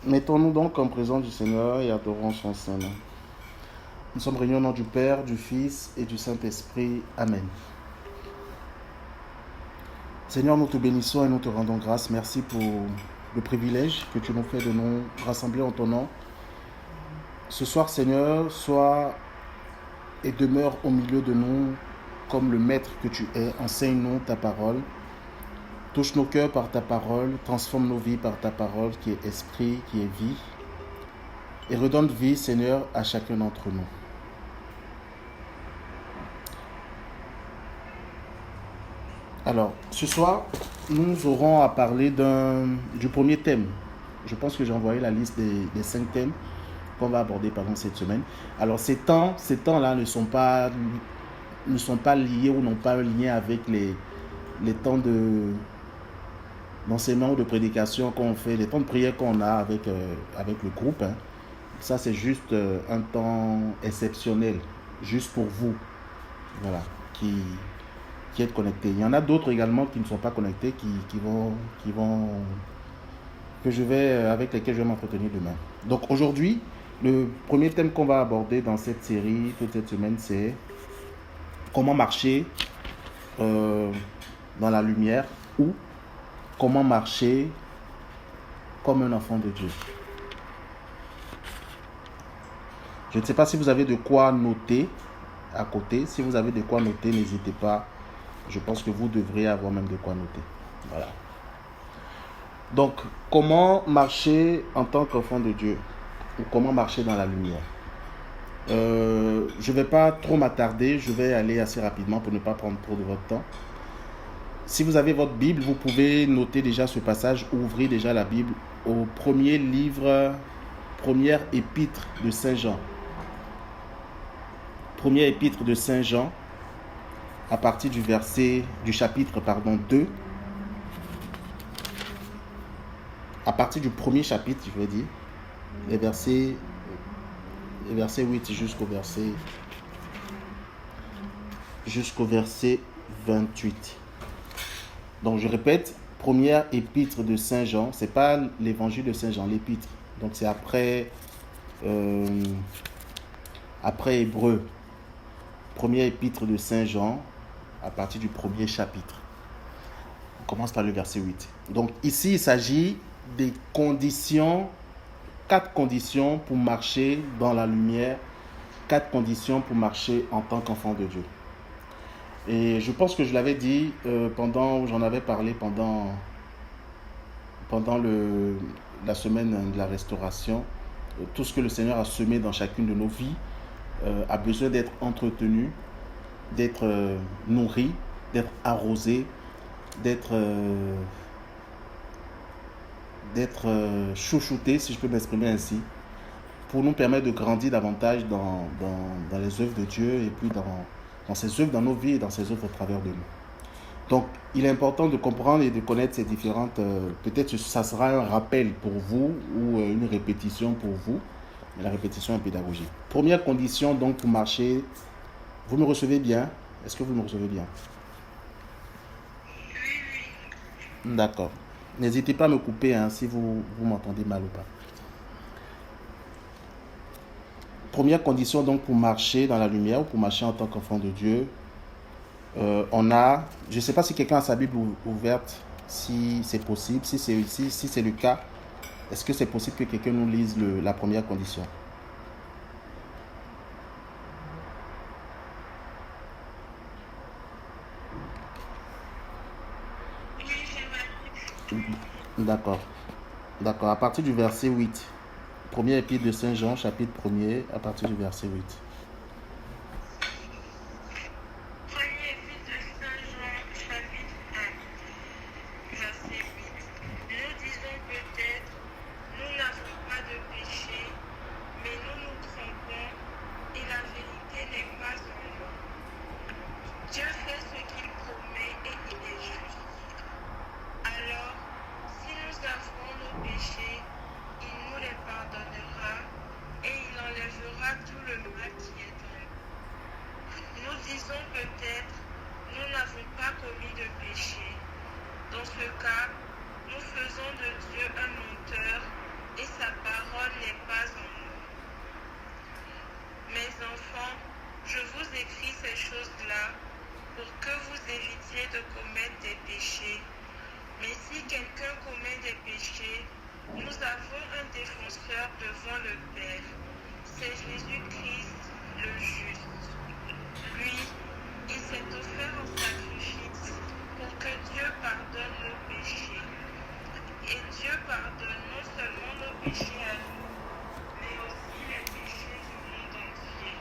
Mettons-nous donc en présence du Seigneur et adorons son Saint-Nom. Nous sommes réunis au nom du Père, du Fils et du Saint-Esprit. Amen. Seigneur, nous te bénissons et nous te rendons grâce. Merci pour le privilège que tu nous fais de nous rassembler en ton nom. Ce soir, Seigneur, sois et demeure au milieu de nous comme le Maître que tu es. Enseigne-nous ta parole. Touche nos cœurs par ta parole. Transforme nos vies par ta parole qui est esprit, qui est vie. Et redonne vie, Seigneur, à chacun d'entre nous. Alors, ce soir, nous aurons à parler du premier thème. Je pense que j'ai envoyé la liste des 5 thèmes qu'on va aborder pendant cette semaine. Alors, ces temps-là ne sont pas liés ou n'ont pas un lien avec les temps d'enseignement ou de prédication qu'on fait, les temps de prière qu'on a avec le groupe. Hein. Ça, c'est juste un temps exceptionnel, juste pour vous, voilà, qui êtes connectés. Il y en a d'autres également qui ne sont pas connectés, avec lesquels je vais m'entretenir demain. Donc aujourd'hui, le premier thème qu'on va aborder dans cette série, toute cette semaine, c'est comment marcher dans la lumière ou comment marcher comme un enfant de Dieu. Je ne sais pas si vous avez de quoi noter à côté. Si vous avez de quoi noter, n'hésitez pas. Je pense que vous devriez avoir même de quoi noter. Voilà. Donc, comment marcher en tant qu'enfant de Dieu ou comment marcher dans la lumière. Je ne vais pas trop m'attarder. Je vais aller assez rapidement pour ne pas prendre trop de votre temps. Si vous avez votre Bible, vous pouvez noter déjà ce passage, ouvrir déjà la Bible au premier livre, première épître de Saint Jean. Première épître de Saint Jean, à partir du chapitre 2, à partir du premier chapitre, je vais dire, les versets 8 jusqu'au verset 28. Donc je répète, première épître de Saint Jean, c'est pas l'évangile de Saint Jean, l'épître. Donc c'est après Hébreu. Première épître de Saint Jean, à partir du premier chapitre. On commence par le verset 8. Donc ici, il s'agit des conditions, 4 conditions pour marcher dans la lumière, 4 conditions pour marcher en tant qu'enfant de Dieu. Et je pense que je l'avais dit j'en avais parlé pendant la semaine de la restauration. Tout ce que le Seigneur a semé dans chacune de nos vies a besoin d'être entretenu, d'être nourri, d'être arrosé, d'être chouchouté, si je peux m'exprimer ainsi, pour nous permettre de grandir davantage dans les œuvres de Dieu et puis dans ses œuvres dans nos vies et dans ses œuvres au travers de nous. Donc, il est important de comprendre et de connaître ces différentes... peut-être que ça sera un rappel pour vous ou une répétition pour vous, mais la répétition est pédagogique. Première condition, donc, pour marcher... Vous me recevez bien? Est-ce que vous me recevez bien? D'accord. N'hésitez pas à me couper si vous m'entendez mal ou pas. Première condition, donc, pour marcher dans la lumière ou pour marcher en tant qu'enfant de Dieu, on a... Je ne sais pas si quelqu'un a sa Bible ouverte, si c'est possible, si c'est le cas. Est-ce que c'est possible que quelqu'un nous lise la première condition? D'accord. D'accord. À partir du verset 8. Première épître de Saint Jean, chapitre 1er, à partir du verset 8. Première épître de Saint Jean, chapitre 1, verset 8. Nous disons peut-être, nous n'avons pas de péché, mais nous nous trompons et la vérité n'est pas en nous. Dieu fait ce qu'il promet et il est juste. Alors, si nous avons nos péchés, il nous les pardonnera et il enlèvera tout le mal qui sœurs devant le Père. C'est Jésus-Christ le juste. Lui, il s'est offert en sacrifice pour que Dieu pardonne nos péchés. Et Dieu pardonne non seulement nos péchés à nous, mais aussi les péchés du monde entier.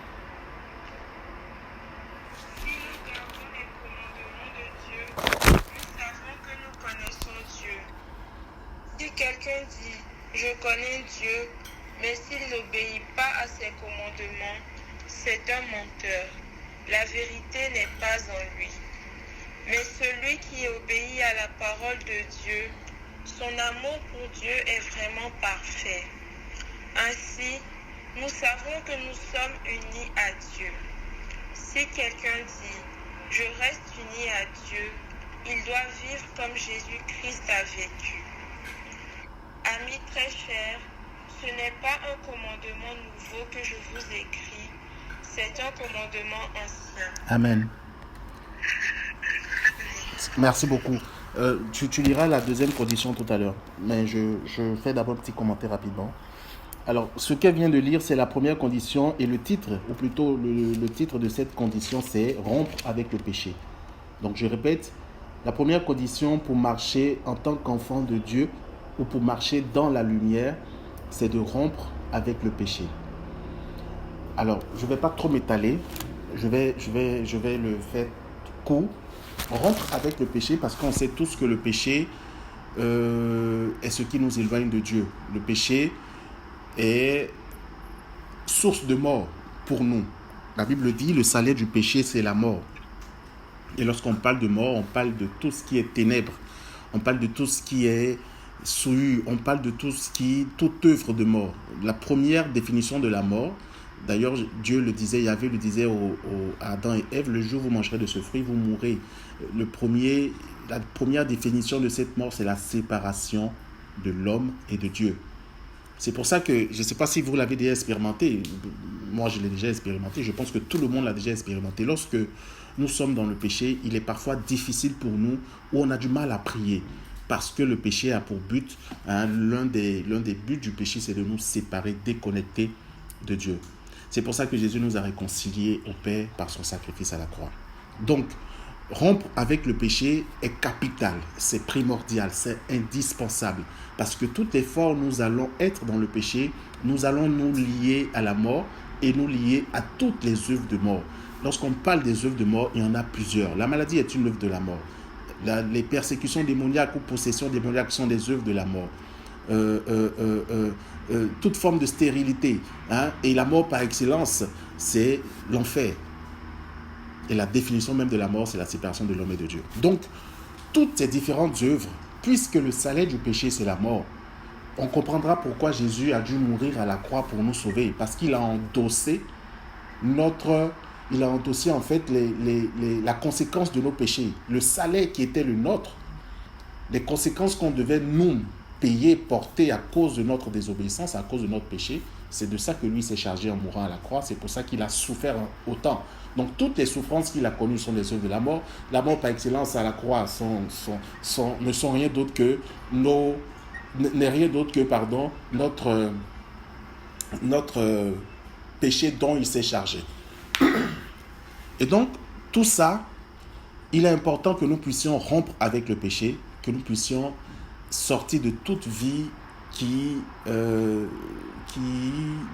Si nous gardons les commandements de Dieu, nous savons que nous connaissons Dieu. Si quelqu'un dit « Je connais Dieu », mais s'il n'obéit pas à ses commandements, c'est un menteur. La vérité n'est pas en lui. Mais celui qui obéit à la parole de Dieu, son amour pour Dieu est vraiment parfait. Ainsi, nous savons que nous sommes unis à Dieu. Si quelqu'un dit « Je reste uni à Dieu », il doit vivre comme Jésus-Christ a vécu. Amis très chers, ce n'est pas un commandement nouveau que je vous écris, c'est un commandement ancien. Amen. Merci beaucoup. Tu liras la deuxième condition tout à l'heure, mais je fais d'abord un petit commentaire rapidement. Alors, ce qu'elle vient de lire, c'est la première condition et le titre, ou plutôt le titre de cette condition, c'est « Rompre avec le péché ». Donc, je répète, la première condition pour marcher en tant qu'enfant de Dieu ou pour marcher dans la lumière, c'est de rompre avec le péché. Alors, je ne vais pas trop m'étaler, je vais le faire court. Rompre avec le péché parce qu'on sait tous que le péché est ce qui nous éloigne de Dieu. Le péché est source de mort pour nous. La Bible dit, le salaire du péché, c'est la mort. Et lorsqu'on parle de mort, on parle de tout ce qui est ténèbres. On parle de tout ce qui est souillure. On parle de toute œuvre de mort. La première définition de la mort, d'ailleurs, Dieu le disait, Yahvé le disait à Adam et Ève, le jour où vous mangerez de ce fruit, vous mourrez. La première définition de cette mort, c'est la séparation de l'homme et de Dieu. C'est pour ça que, je ne sais pas si vous l'avez déjà expérimenté, moi je l'ai déjà expérimenté, je pense que tout le monde l'a déjà expérimenté. Lorsque nous sommes dans le péché, il est parfois difficile pour nous, où on a du mal à prier, parce que le péché a pour but, l'un des buts du péché, c'est de nous séparer, déconnecter de Dieu. C'est pour ça que Jésus nous a réconciliés au Père par son sacrifice à la croix. Donc, rompre avec le péché est capital, c'est primordial, c'est indispensable. Parce que toutes les fois où nous allons être dans le péché, nous allons nous lier à la mort et nous lier à toutes les œuvres de mort. Lorsqu'on parle des œuvres de mort, il y en a plusieurs. La maladie est une œuvre de la mort. Les persécutions démoniaques ou possessions démoniaques sont des œuvres de la mort. Toute forme de stérilité. Et la mort par excellence, c'est l'enfer. Et la définition même de la mort, c'est la séparation de l'homme et de Dieu. Donc, toutes ces différentes œuvres, puisque le salaire du péché, c'est la mort, on comprendra pourquoi Jésus a dû mourir à la croix pour nous sauver. Parce qu'il a endossé en fait la conséquence de nos péchés. Le salaire qui était le nôtre, les conséquences qu'on devait nous payer, porter à cause de notre désobéissance, à cause de notre péché, c'est de ça que lui s'est chargé en mourant à la croix. C'est pour ça qu'il a souffert autant. Donc toutes les souffrances qu'il a connues sont des œuvres de la mort. La mort par excellence à la croix ne sont rien d'autre que notre péché dont il s'est chargé. Et donc tout ça, il est important que nous puissions rompre avec le péché, que nous puissions sortir de toute vie qui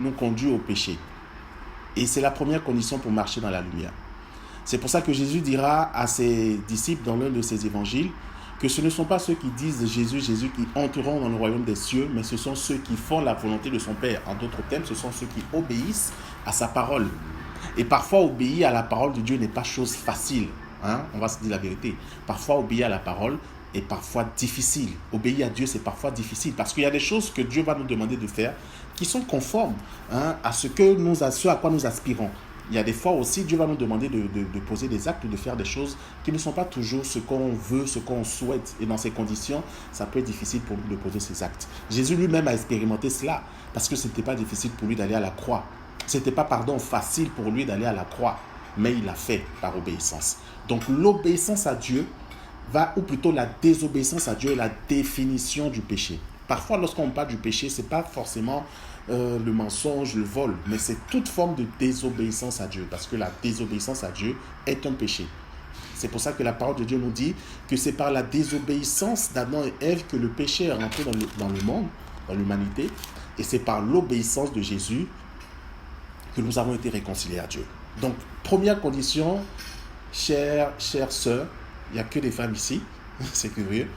nous conduit au péché. Et c'est la première condition pour marcher dans la lumière. C'est pour ça que Jésus dira à ses disciples dans l'un de ses évangiles que ce ne sont pas ceux qui disent Jésus qui entreront dans le royaume des cieux, mais ce sont ceux qui font la volonté de son Père. En d'autres termes, ce sont ceux qui obéissent à sa parole. Et parfois, obéir à la parole de Dieu n'est pas chose facile. On va se dire la vérité. Parfois, obéir à la parole est parfois difficile. Obéir à Dieu, c'est parfois difficile parce qu'il y a des choses que Dieu va nous demander de faire qui sont conformes à ce à quoi nous aspirons. Il y a des fois aussi, Dieu va nous demander de poser des actes ou de faire des choses qui ne sont pas toujours ce qu'on veut, ce qu'on souhaite. Et dans ces conditions, ça peut être difficile pour nous de poser ces actes. Jésus lui-même a expérimenté cela parce que ce n'était pas difficile pour lui d'aller à la croix. Ce n'était pas, facile pour lui d'aller à la croix, mais il l'a fait par obéissance. Donc l'obéissance à Dieu ou plutôt la désobéissance à Dieu est la définition du péché. Parfois, lorsqu'on parle du péché, ce n'est pas forcément le mensonge, le vol, mais c'est toute forme de désobéissance à Dieu, parce que la désobéissance à Dieu est un péché. C'est pour ça que la parole de Dieu nous dit que c'est par la désobéissance d'Adam et Ève que le péché est rentré dans le monde, dans l'humanité, et c'est par l'obéissance de Jésus que nous avons été réconciliés à Dieu. Donc, première condition, chère sœur, il n'y a que des femmes ici, c'est curieux.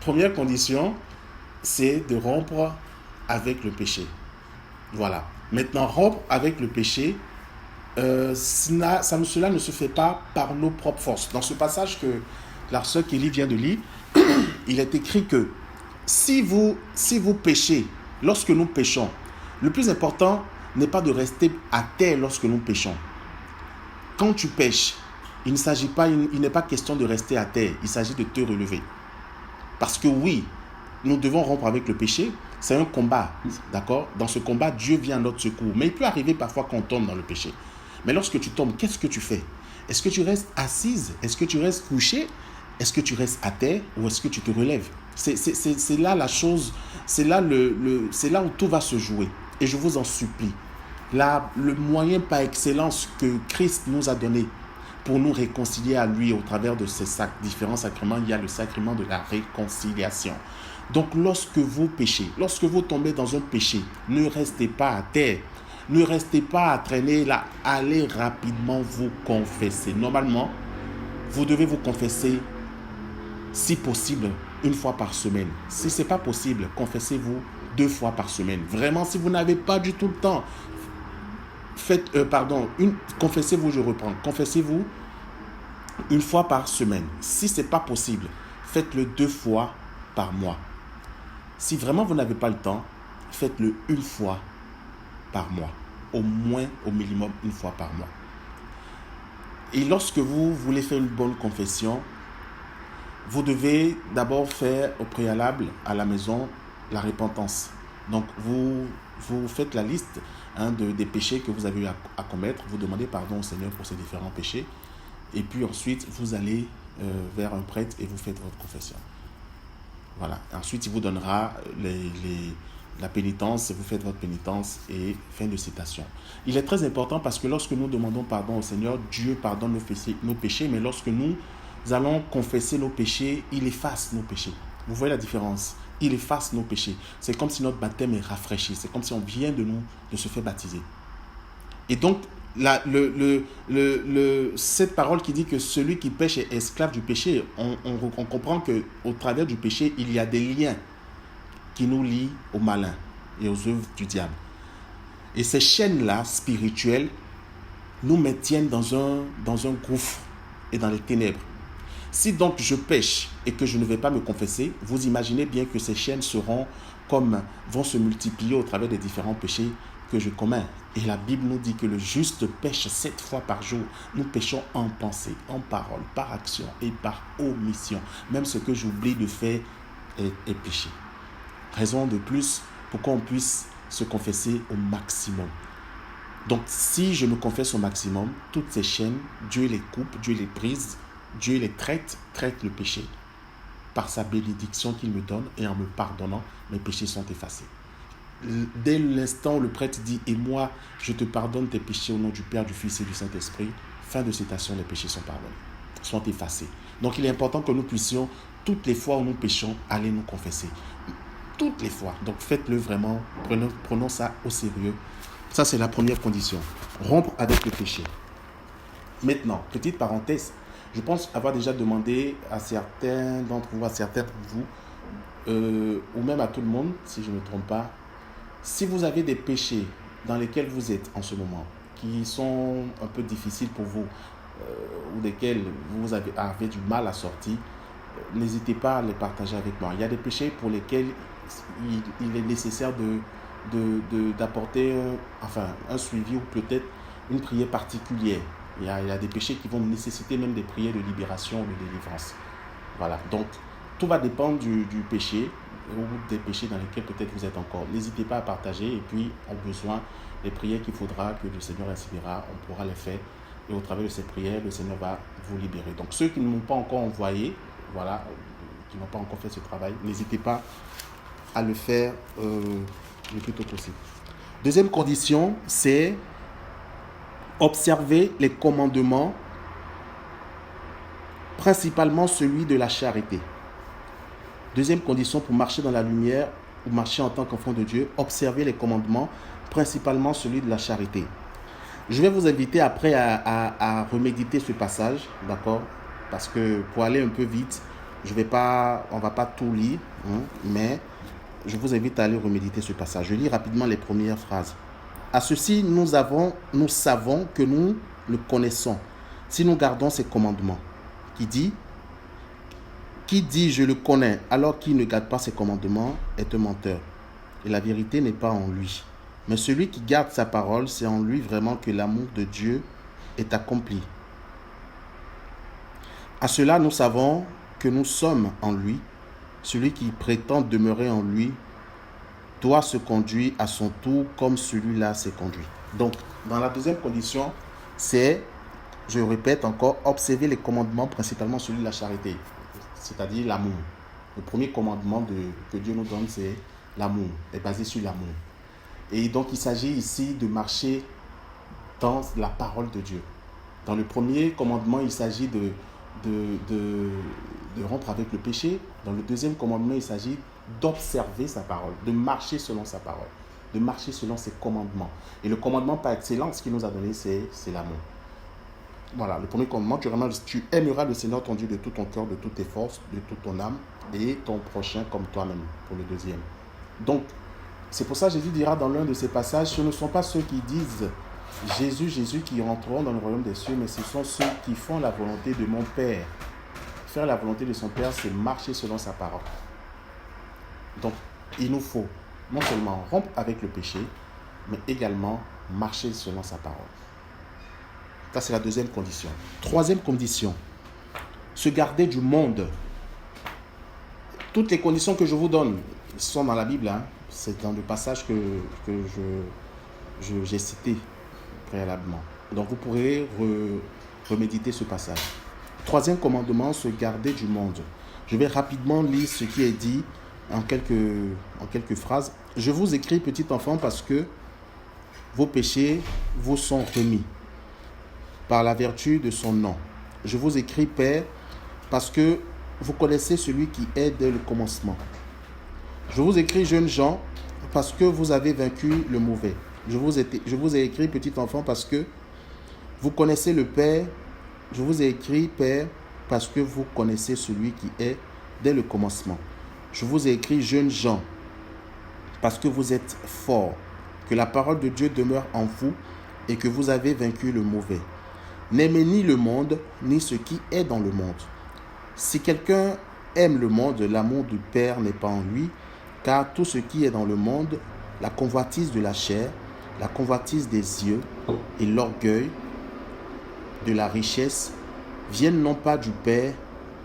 Première condition, c'est de rompre avec le péché. Voilà. Maintenant, rompre avec le péché, cela ne se fait pas par nos propres forces. Dans ce passage que la sœur Kelly vient de lire, il est écrit que si vous péchez, lorsque nous péchons, le plus important n'est pas de rester à terre lorsque nous péchons. Quand tu pêches, il n'est pas question de rester à terre, il s'agit de te relever. Parce que oui, nous devons rompre avec le péché, c'est un combat, d'accord? Dans ce combat, Dieu vient à notre secours. Mais il peut arriver parfois qu'on tombe dans le péché. Mais lorsque tu tombes, qu'est-ce que tu fais? Est-ce que tu restes assise? Est-ce que tu restes couché? Est-ce que tu restes à terre? Ou est-ce que tu te relèves? C'est là la chose, c'est là où tout va se jouer. Et je vous en supplie, le moyen par excellence que Christ nous a donné pour nous réconcilier à lui au travers de ces différents sacrements, il y a le sacrement de la réconciliation. Donc lorsque vous péchez, lorsque vous tombez dans un péché, ne restez pas à terre, ne restez pas à traîner là, allez rapidement vous confesser. Normalement, vous devez vous confesser, si possible, une fois par semaine. Si ce n'est pas possible, confessez-vous 2 fois par semaine. Vraiment, si vous n'avez pas du tout le temps, confessez-vous, je reprends, confessez-vous une fois par semaine. Si ce n'est pas possible, faites-le 2 fois par mois. Si vraiment vous n'avez pas le temps, faites-le 1 fois par mois. Au moins, au minimum, 1 fois par mois. Et lorsque vous voulez faire une bonne confession, vous devez d'abord faire au préalable à la maison la repentance. Donc, vous faites la liste des péchés que vous avez eu à commettre. Vous demandez pardon au Seigneur pour ces différents péchés. Et puis ensuite, vous allez vers un prêtre et vous faites votre confession. Voilà. Ensuite, il vous donnera la pénitence, vous faites votre pénitence et fin de citation. Il est très important parce que lorsque nous demandons pardon au Seigneur, Dieu pardonne nos péchés, mais lorsque nous allons confesser nos péchés, il efface nos péchés. Vous voyez la différence? Il efface nos péchés. C'est comme si notre baptême est rafraîchi. C'est comme si on vient de se faire baptiser. Et donc, cette parole qui dit que celui qui pêche est esclave du péché, on comprend qu'au travers du péché, il y a des liens qui nous lient au malin et aux œuvres du diable. Et ces chaînes-là, spirituelles, nous maintiennent dans un gouffre et dans les ténèbres. Si donc je pêche et que je ne vais pas me confesser, vous imaginez bien que ces chaînes vont se multiplier au travers des différents péchés que je commets. Et la Bible nous dit que le juste pêche 7 fois par jour. Nous péchons en pensée, en parole, par action et par omission. Même ce que j'oublie de faire est péché. Raison de plus pour qu'on puisse se confesser au maximum. Donc, si je me confesse au maximum, toutes ces chaînes, Dieu les coupe, Dieu les brise, Dieu les traite le péché par sa bénédiction qu'il me donne et en me pardonnant, mes péchés sont effacés. Dès l'instant où le prêtre dit « Et moi, je te pardonne tes péchés au nom du Père, du Fils et du Saint-Esprit », fin de citation, les péchés sont pardonnés, sont effacés. Donc, il est important que nous puissions, toutes les fois où nous péchons, aller nous confesser. Toutes les fois. Donc, faites-le vraiment, prenons ça au sérieux. Ça, c'est la première condition. Rompre avec le péché. Maintenant, petite parenthèse, je pense avoir déjà demandé à certains d'entre vous, à certains de vous, ou même à tout le monde, si je ne me trompe pas, si vous avez des péchés dans lesquels vous êtes en ce moment, qui sont un peu difficiles pour vous, ou desquels vous avez du mal à sortir, n'hésitez pas à les partager avec moi. Il y a des péchés pour lesquels il est nécessaire d'apporter un suivi ou peut-être une prière particulière. Il y a des péchés qui vont nécessiter même des prières de libération ou de délivrance. Voilà, donc tout va dépendre du péché ou des péchés dans lesquels peut-être vous êtes encore. N'hésitez pas à partager et puis au besoin, les prières qu'il faudra que le Seigneur inspirera, on pourra les faire et au travers de ces prières, le Seigneur va vous libérer. Donc ceux qui ne m'ont pas encore envoyé, voilà, qui n'ont pas encore fait ce travail, n'hésitez pas à le faire le plus tôt possible. Deuxième condition, c'est observer les commandements, principalement celui de la charité. Deuxième condition pour marcher dans la lumière ou marcher en tant qu'enfant de Dieu, observer les commandements, principalement celui de la charité. Je vais vous inviter après à reméditer ce passage, d'accord? Parce que pour aller un peu vite, on ne va pas tout lire, mais je vous invite à aller reméditer ce passage. Je lis rapidement les premières phrases. À ceci, nous savons que nous le connaissons, si nous gardons ses commandements. Qui dit je le connais, alors qu'il ne garde pas ses commandements, est un menteur. Et la vérité n'est pas en lui. Mais celui qui garde sa parole, c'est en lui vraiment que l'amour de Dieu est accompli. À cela, nous savons que nous sommes en lui. Celui qui prétend demeurer en lui doit se conduire à son tour comme celui-là s'est conduit. Donc, dans la deuxième condition, c'est, je répète encore, observer les commandements, principalement celui de la charité, c'est-à-dire l'amour. Le premier commandement que Dieu nous donne, c'est l'amour, est basé sur l'amour. Et donc, il s'agit ici de marcher dans la parole de Dieu. Dans le premier commandement, il s'agit de rompre avec le péché. Dans le deuxième commandement, il s'agit d'observer sa parole, de marcher selon sa parole, de marcher selon ses commandements. Et le commandement par excellence qu'il nous a donné, c'est l'amour. Voilà, le premier commandement, tu aimeras le Seigneur ton Dieu de tout ton cœur, de toutes tes forces, de toute ton âme, et ton prochain comme toi-même, pour le deuxième. Donc, c'est pour ça que Jésus dira dans l'un de ces passages, ce ne sont pas ceux qui disent Jésus, Jésus qui rentreront dans le royaume des cieux, mais ce sont ceux qui font la volonté de mon Père. Faire la volonté de son Père, c'est marcher selon sa parole. Donc, il nous faut non seulement rompre avec le péché, mais également marcher selon sa parole. Ça, c'est la deuxième condition. Troisième condition, se garder du monde. Toutes les conditions que je vous donne sont dans la Bible. C'est dans le passage que j'ai cité préalablement. Donc, vous pourrez reméditer ce passage. Troisième commandement, se garder du monde. Je vais rapidement lire ce qui est dit en quelques phrases. Je vous écris, petit enfant, parce que vos péchés vous sont remis par la vertu de son nom. Je vous écris, Père, parce que vous connaissez celui qui est dès le commencement. Je vous écris, jeunes gens, parce que vous avez vaincu le mauvais. Je vous ai écrit, petit enfant, parce que vous connaissez le Père. Je vous ai écrit, Père, parce que vous connaissez celui qui est dès le commencement. Je vous ai écrit, jeunes gens, parce que vous êtes forts, que la parole de Dieu demeure en vous et que vous avez vaincu le mauvais. N'aimez ni le monde, ni ce qui est dans le monde. Si quelqu'un aime le monde, l'amour du Père n'est pas en lui, car tout ce qui est dans le monde, la convoitise de la chair, la convoitise des yeux et l'orgueil de la richesse, viennent non pas du Père,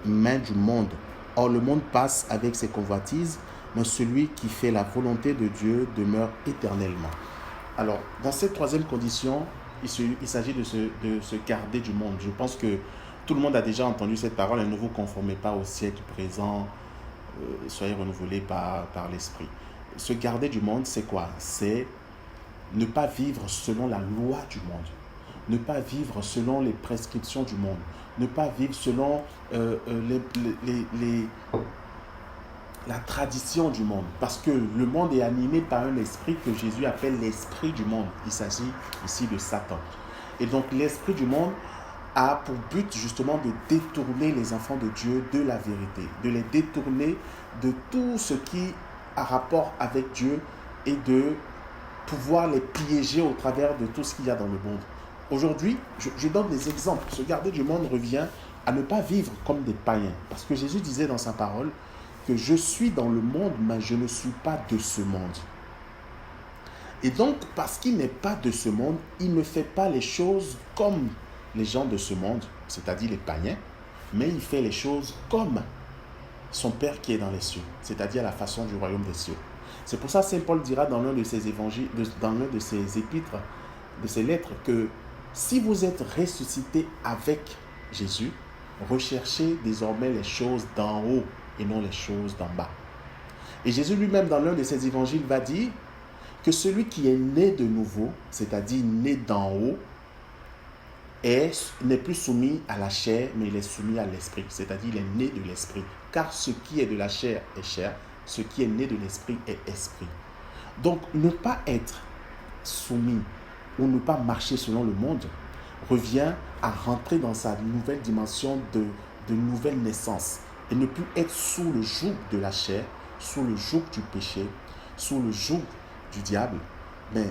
mais du monde. Or, le monde passe avec ses convoitises, mais celui qui fait la volonté de Dieu demeure éternellement. Alors, dans cette troisième condition, il s'agit de se garder du monde. Je pense que tout le monde a déjà entendu cette parole, et ne vous conformez pas au siècle présent, soyez renouvelés par l'Esprit. Se garder du monde, c'est quoi? C'est ne pas vivre selon la loi du monde, ne pas vivre selon les prescriptions du monde, ne pas vivre selon la tradition du monde, parce que le monde est animé par un esprit que Jésus appelle l'esprit du monde. Il s'agit ici de Satan. Et donc l'esprit du monde a pour but justement de détourner les enfants de Dieu de la vérité, de les détourner de tout ce qui a rapport avec Dieu et de pouvoir les piéger au travers de tout ce qu'il y a dans le monde. Aujourd'hui, je donne des exemples. Se garder du monde revient à ne pas vivre comme des païens. Parce que Jésus disait dans sa parole que je suis dans le monde, mais je ne suis pas de ce monde. Et donc, parce qu'il n'est pas de ce monde, il ne fait pas les choses comme les gens de ce monde, c'est-à-dire les païens, mais il fait les choses comme son Père qui est dans les cieux, c'est-à-dire la façon du royaume des cieux. C'est pour ça que Saint Paul dira dans l'un de ses évangiles, dans l'un de ses épîtres, de ses lettres, que si vous êtes ressuscité avec Jésus, recherchez désormais les choses d'en haut et non les choses d'en bas. Et Jésus lui-même, dans l'un de ses évangiles, va dire que celui qui est né de nouveau, c'est-à-dire né d'en haut, n'est plus soumis à la chair, mais il est soumis à l'esprit. C'est-à-dire il est né de l'esprit. Car ce qui est de la chair est chair, ce qui est né de l'esprit est esprit. Donc, ne pas être soumis ou ne pas marcher selon le monde revient à rentrer dans sa nouvelle dimension de nouvelle naissance et ne plus être sous le joug de la chair, sous le joug du péché, sous le joug du diable, mais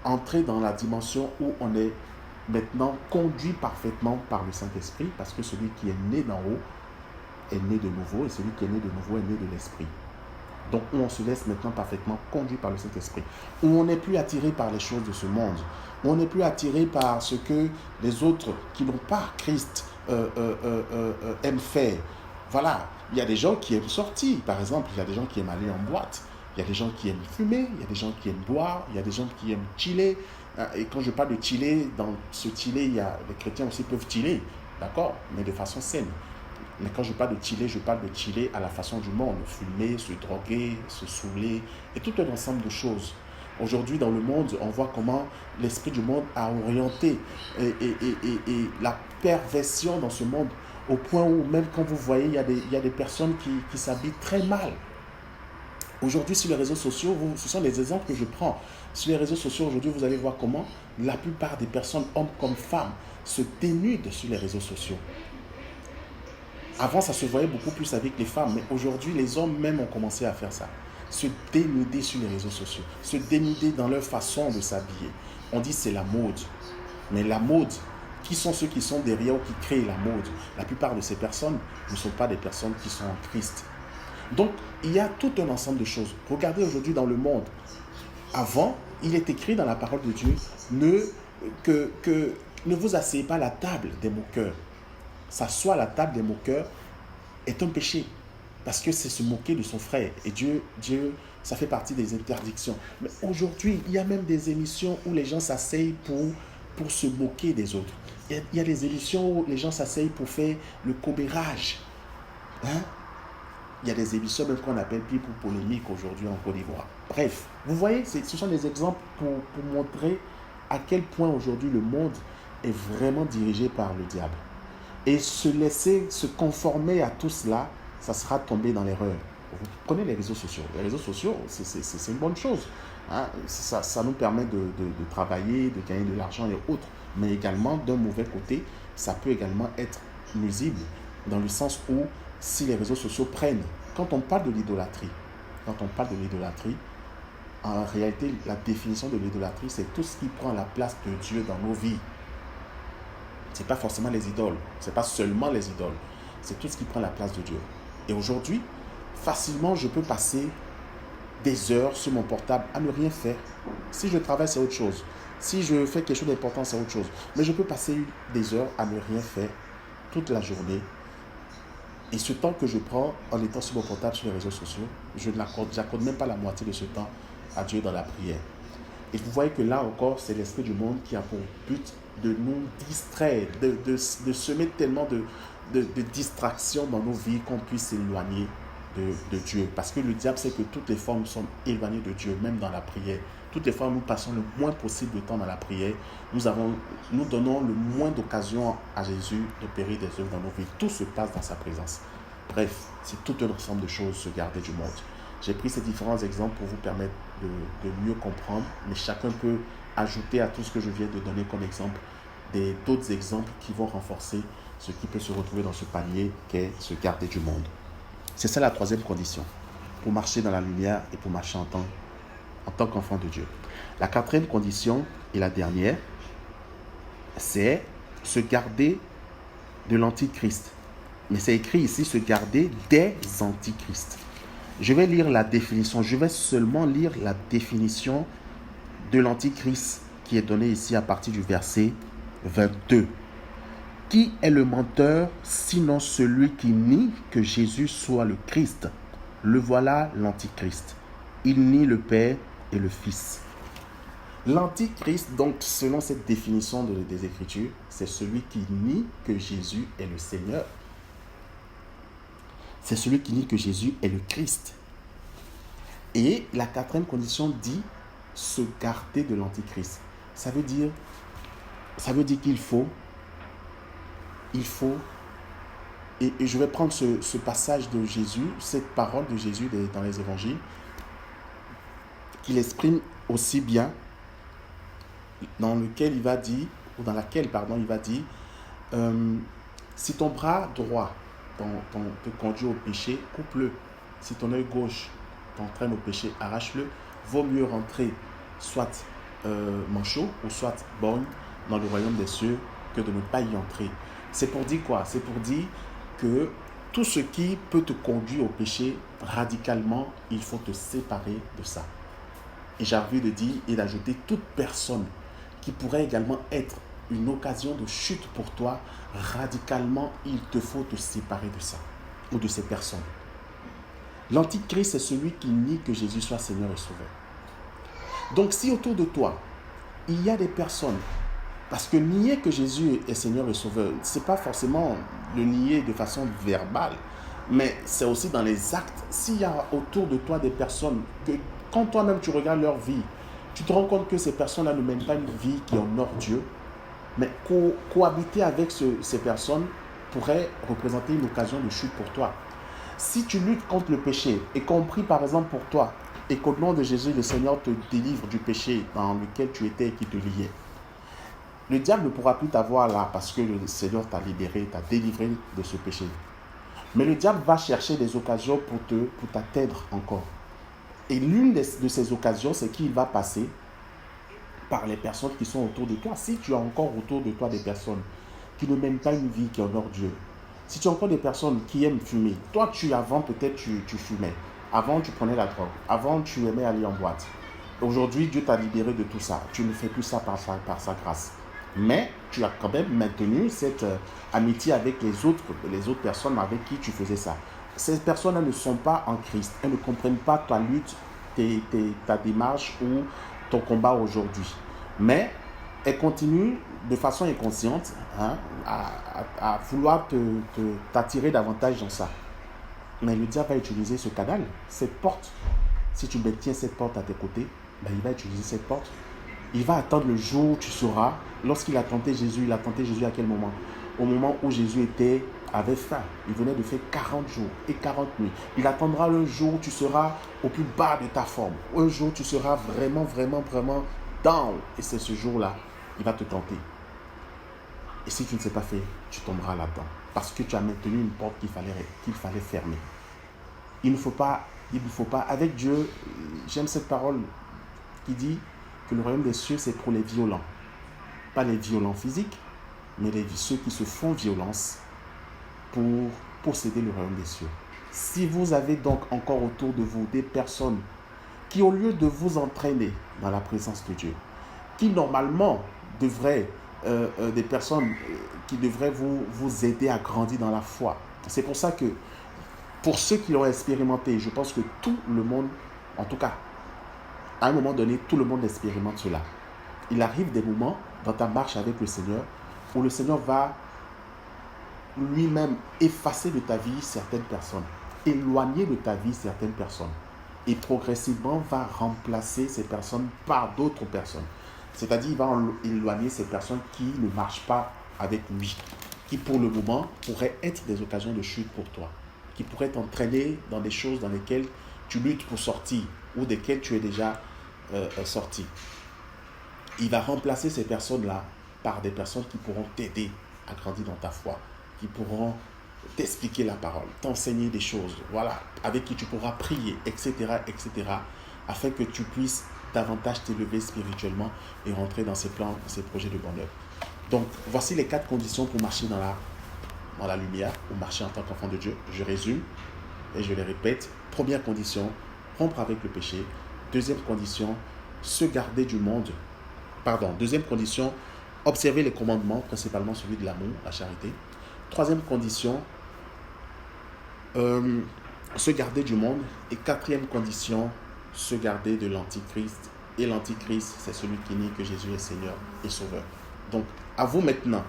entrer dans la dimension où on est maintenant conduit parfaitement par le Saint-Esprit, parce que celui qui est né d'en haut est né de nouveau, et celui qui est né de nouveau est né de l'Esprit. Donc, où on se laisse maintenant parfaitement conduit par le Saint-Esprit, où on n'est plus attiré par les choses de ce monde, où on n'est plus attiré par ce que les autres qui n'ont pas Christ aiment faire. Voilà, il y a des gens qui aiment sortir, par exemple, il y a des gens qui aiment aller en boîte, il y a des gens qui aiment fumer, il y a des gens qui aiment boire, il y a des gens qui aiment chiller. Et quand je parle de chiller, dans ce chiller, il y a, les chrétiens aussi peuvent chiller, d'accord, mais de façon saine. Mais quand je parle de chiller à la façon du monde, fumer, se droguer, se saouler, et tout un ensemble de choses. Aujourd'hui, dans le monde, on voit comment l'esprit du monde a orienté et la perversion dans ce monde, au point où même quand vous voyez, il y a des personnes qui s'habillent très mal. Aujourd'hui, sur les réseaux sociaux, ce sont des exemples que je prends. Sur les réseaux sociaux, aujourd'hui, vous allez voir comment la plupart des personnes, hommes comme femmes, se dénudent sur les réseaux sociaux. Avant, ça se voyait beaucoup plus avec les femmes, mais aujourd'hui, les hommes même ont commencé à faire ça. Se dénuder sur les réseaux sociaux, se dénuder dans leur façon de s'habiller. On dit c'est la mode. Mais la mode, qui sont ceux qui sont derrière ou qui créent la mode? La plupart de ces personnes ne sont pas des personnes qui sont en Christ. Donc, il y a tout un ensemble de choses. Regardez aujourd'hui dans le monde. Avant, il est écrit dans la parole de Dieu, ne vous asseyez pas à la table des moqueurs. S'asseoir à la table des moqueurs est un péché. Parce que c'est se moquer de son frère. Et Dieu, ça fait partie des interdictions. Mais aujourd'hui, il y a même des émissions où les gens s'asseyent pour se moquer des autres. Il y a des émissions où les gens s'asseyent pour faire le commérage. Hein? Il y a des émissions même qu'on appelle people polémiques aujourd'hui en Côte d'Ivoire. Bref, vous voyez, ce sont des exemples pour montrer à quel point aujourd'hui le monde est vraiment dirigé par le diable. Et se laisser se conformer à tout cela, ça sera tomber dans l'erreur. Vous connaissez les réseaux sociaux. Les réseaux sociaux, c'est une bonne chose. Hein? Ça nous permet de travailler, de gagner de l'argent et autres. Mais également, d'un mauvais côté, ça peut également être nuisible, dans le sens où, si les réseaux sociaux prennent, quand on parle de l'idolâtrie, en réalité, la définition de l'idolâtrie, c'est tout ce qui prend la place de Dieu dans nos vies. Ce n'est pas forcément les idoles, ce n'est pas seulement les idoles, c'est tout ce qui prend la place de Dieu. Et aujourd'hui, facilement, je peux passer des heures sur mon portable à ne rien faire. Si je travaille, c'est autre chose. Si je fais quelque chose d'important, c'est autre chose. Mais je peux passer des heures à ne rien faire toute la journée. Et ce temps que je prends en étant sur mon portable, sur les réseaux sociaux, je n'accorde même pas la moitié de ce temps à Dieu dans la prière. Et vous voyez que là encore, c'est l'esprit du monde qui a pour but de nous distraire, de semer tellement de distractions dans nos vies qu'on puisse s'éloigner de Dieu. Parce que le diable sait que toutes les formes sont éloignées de Dieu, même dans la prière. Toutes les fois où nous passons le moins possible de temps dans la prière, nous donnons le moins d'occasion à Jésus de périr des œuvres dans nos vies. Tout se passe dans sa présence. Bref, c'est tout un ensemble de choses, se garder du monde. J'ai pris ces différents exemples pour vous permettre de mieux comprendre, mais chacun peut ajouter à tout ce que je viens de donner comme exemple d'autres exemples qui vont renforcer ce qui peut se retrouver dans ce panier qu'est se garder du monde. C'est ça la troisième condition, pour marcher dans la lumière et pour marcher en tant qu'enfant de Dieu. La quatrième condition et la dernière, c'est se garder de l'antichrist. Mais c'est écrit ici, se garder des antichrists. Je vais lire la définition, je vais seulement lire la définition de l'antichrist qui est donnée ici à partir du verset 22. Qui est le menteur, sinon celui qui nie que Jésus soit le Christ? Le voilà l'antichrist. Il nie le Père et le Fils. L'antichrist, donc, selon cette définition des Écritures, c'est celui qui nie que Jésus est le Seigneur. C'est celui qui nie que Jésus est le Christ. Et la quatrième condition dit se garder de l'antichrist. Ça veut dire qu'il faut, et je vais prendre ce passage de Jésus, cette parole de Jésus dans les évangiles, qu'il exprime aussi bien, dans laquelle il va dire, si ton bras droit te conduit au péché, coupe-le. Si ton œil gauche t'entraîne au péché, arrache-le. Vaut mieux rentrer soit manchot ou soit borgne dans le royaume des cieux que de ne pas y entrer. C'est pour dire quoi? C'est pour dire que tout ce qui peut te conduire au péché, radicalement, il faut te séparer de ça. Et j'ai envie de dire et d'ajouter toute personne qui pourrait également être une occasion de chute pour toi, radicalement, il te faut te séparer de ça ou de ces personnes. L'antichrist, c'est celui qui nie que Jésus soit Seigneur et Sauveur. Donc, si autour de toi, il y a des personnes, parce que nier que Jésus est Seigneur et Sauveur, ce n'est pas forcément le nier de façon verbale, mais c'est aussi dans les actes. S'il y a autour de toi des personnes que, quand toi-même tu regardes leur vie, tu te rends compte que ces personnes-là ne mènent pas une vie qui honore Dieu, mais cohabiter avec ces personnes pourrait représenter une occasion de chute pour toi. Si tu luttes contre le péché, y compris par exemple pour toi, et qu'au nom de Jésus, le Seigneur te délivre du péché dans lequel tu étais et qui te liait, le diable ne pourra plus t'avoir là parce que le Seigneur t'a libéré, t'a délivré de ce péché. Mais le diable va chercher des occasions pour t'atteindre encore. Et l'une de ces occasions, c'est qu'il va passer par les personnes qui sont autour de toi. Si tu as encore autour de toi des personnes qui ne mènent pas une vie qui honore Dieu, si tu as encore des personnes qui aiment fumer, toi avant peut-être tu fumais, avant tu prenais la drogue, avant tu aimais aller en boîte. Aujourd'hui Dieu t'a libéré de tout ça, tu ne fais plus ça par sa grâce. Mais tu as quand même maintenu cette amitié avec les autres personnes avec qui tu faisais ça. Ces personnes ne sont pas en Christ, elles ne comprennent pas ta lutte, ta démarche ou ton combat aujourd'hui. Mais elles continuent de façon inconsciente à vouloir t'attirer davantage dans ça. Mais le diable va utiliser ce canal, cette porte. Si tu maintiens cette porte à tes côtés, il va utiliser cette porte. Il va attendre le jour où tu sauras. Lorsqu'il a tenté Jésus, à quel moment? Au moment où Jésus avait faim. Il venait de faire 40 jours et 40 nuits. Il attendra le jour où tu seras au plus bas de ta forme. Un jour où tu seras vraiment, vraiment, vraiment down. Et c'est ce jour-là, il va te tenter. Et si tu ne sais pas faire, tu tomberas là-dedans. Parce que tu as maintenu une porte qu'il fallait fermer. Il ne faut pas, avec Dieu, j'aime cette parole qui dit que le royaume des cieux, c'est pour les violents. Pas les violents physiques, mais ceux qui se font violence pour posséder le royaume des cieux. Si vous avez donc encore autour de vous des personnes qui, au lieu de vous entraîner dans la présence de Dieu, qui normalement devraient, des personnes qui devraient vous aider à grandir dans la foi. C'est pour ça que, pour ceux qui l'ont expérimenté, je pense que tout le monde, en tout cas, à un moment donné, tout le monde expérimente cela. Il arrive des moments dans ta marche avec le Seigneur où le Seigneur va lui-même effacer de ta vie certaines personnes, éloigner de ta vie certaines personnes et progressivement va remplacer ces personnes par d'autres personnes. C'est-à-dire, il va éloigner ces personnes qui ne marchent pas avec lui, qui pour le moment pourraient être des occasions de chute pour toi, qui pourraient t'entraîner dans des choses dans lesquelles tu luttes pour sortir ou desquelles tu es déjà sorti. Il va remplacer ces personnes-là par des personnes qui pourront t'aider à grandir dans ta foi, qui pourront t'expliquer la parole, t'enseigner des choses, voilà, avec qui tu pourras prier, etc., afin que tu puisses davantage t'élever spirituellement et rentrer dans ces plans, ces projets de bonheur. Donc, voici les 4 conditions pour marcher dans la lumière, ou marcher en tant qu'enfant de Dieu. Je résume et je les répète. Première condition, rompre avec le péché. Deuxième condition, se garder du monde. Deuxième condition, observer les commandements, principalement celui de l'amour, la charité. Troisième condition, se garder du monde. Et quatrième condition, se garder de l'antichrist. Et l'antichrist, c'est celui qui nie que Jésus est Seigneur et Sauveur. Donc, à vous maintenant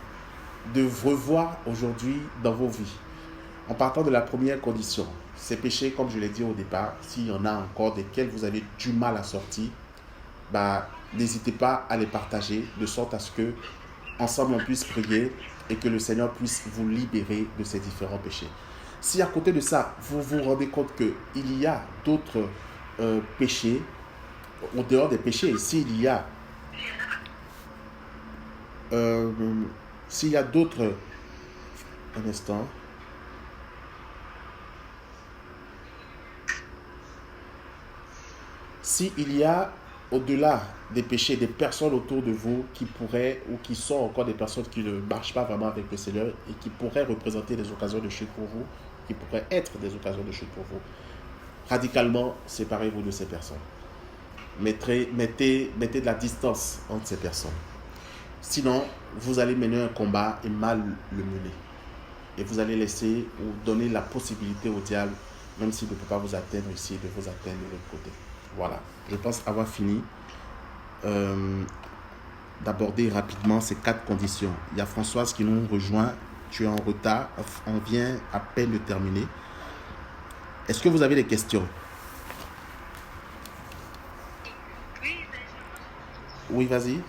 de revoir aujourd'hui dans vos vies, en partant de la première condition, ces péchés, comme je l'ai dit au départ, s'il y en a encore desquels vous avez du mal à sortir, n'hésitez pas à les partager de sorte à ce que ensemble on puisse prier et que le Seigneur puisse vous libérer de ces différents péchés. Si à côté de ça, vous vous rendez compte qu'il y a d'autres péchés, en dehors des péchés, s'il y a d'autres... Un instant. S'il y a au-delà des péchés, des personnes autour de vous qui pourraient, ou qui sont encore des personnes qui ne marchent pas vraiment avec le Seigneur et qui pourraient représenter des occasions de chute pour vous, qui pourraient être des occasions de chute pour vous, radicalement séparez-vous de ces personnes. Mettez de la distance entre ces personnes. Sinon, vous allez mener un combat et mal le mener. Et vous allez laisser ou donner la possibilité au diable, même s'il ne peut pas vous atteindre ici, de vous atteindre de l'autre côté. Voilà, je pense avoir fini d'aborder rapidement ces 4 conditions. Il y a Françoise qui nous rejoint. Tu es en retard, on vient à peine de terminer. Est-ce que vous avez des questions? Oui, vas-y.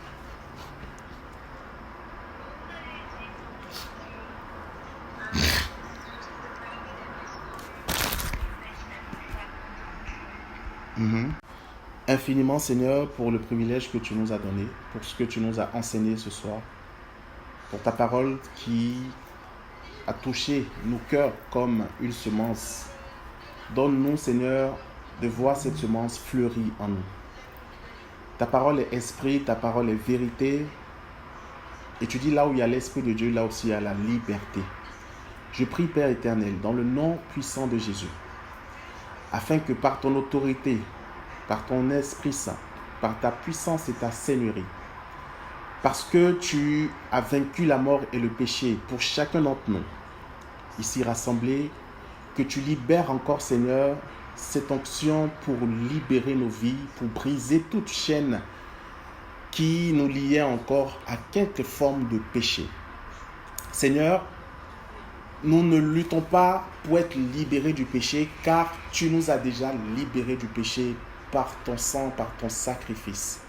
Infiniment, Seigneur, pour le privilège que tu nous as donné, pour ce que tu nous as enseigné ce soir, pour ta parole qui a touché nos cœurs comme une semence. Donne-nous, Seigneur, de voir cette semence fleurir en nous. Ta parole est esprit, ta parole est vérité. Et tu dis là où il y a l'Esprit de Dieu, là aussi il y a la liberté. Je prie, Père éternel, dans le nom puissant de Jésus, afin que par ton autorité, par ton Esprit Saint, par ta puissance et ta seigneurie, parce que tu as vaincu la mort et le péché pour chacun d'entre nous, ici rassemblés, que tu libères encore, Seigneur, cette onction pour libérer nos vies, pour briser toute chaîne qui nous liait encore à quelque forme de péché. Seigneur, nous ne luttons pas pour être libérés du péché, car tu nous as déjà libérés du péché par ton sang, par ton sacrifice.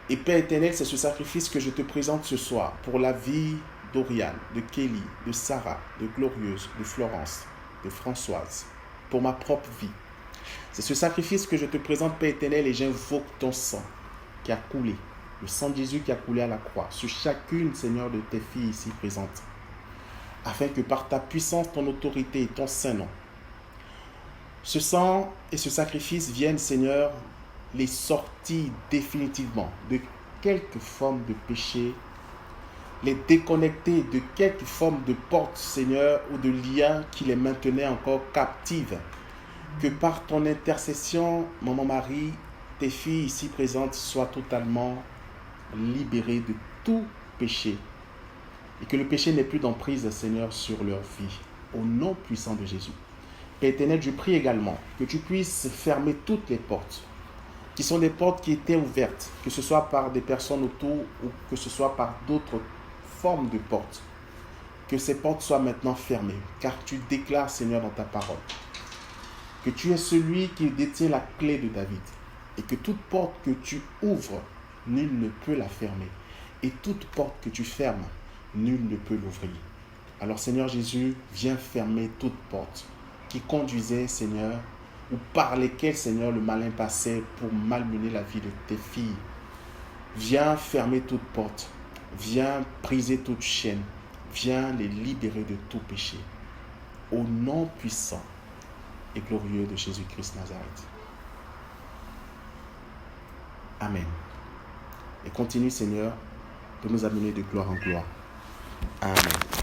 Et Père éternel, c'est ce sacrifice que je te présente ce soir pour la vie d'Oriane, de Kelly, de Sarah, de Glorieuse, de Florence, de Françoise, pour ma propre vie. C'est ce sacrifice que je te présente, Père éternel, et j'invoque ton sang qui a coulé, le sang de Jésus qui a coulé à la croix, sur chacune, Seigneur, de tes filles ici présentes, afin que par ta puissance, ton autorité et ton saint nom, ce sang et ce sacrifice viennent, Seigneur, les sortir définitivement de quelque forme de péché, les déconnecter de quelque forme de porte, Seigneur, ou de lien qui les maintenait encore captives. Que par ton intercession, Maman Marie, tes filles ici présentes soient totalement libérées de tout péché. Et que le péché n'ait plus d'emprise, Seigneur, sur leur vie. Au nom puissant de Jésus. Père éternel, je prie également que tu puisses fermer toutes les portes, qui sont des portes qui étaient ouvertes, que ce soit par des personnes autour ou que ce soit par d'autres formes de portes. Que ces portes soient maintenant fermées, car tu déclares, Seigneur, dans ta parole, que tu es celui qui détient la clé de David, et que toute porte que tu ouvres, nul ne peut la fermer, et toute porte que tu fermes, nul ne peut l'ouvrir. Alors, Seigneur Jésus, viens fermer toute porte qui conduisait, Seigneur, ou par lesquelles, Seigneur, le malin passait pour malmener la vie de tes filles. Viens fermer toute porte, viens briser toute chaîne, viens les libérer de tout péché. Au nom puissant et glorieux de Jésus-Christ Nazareth. Amen. Et continue, Seigneur, de nous amener de gloire en gloire. Amen.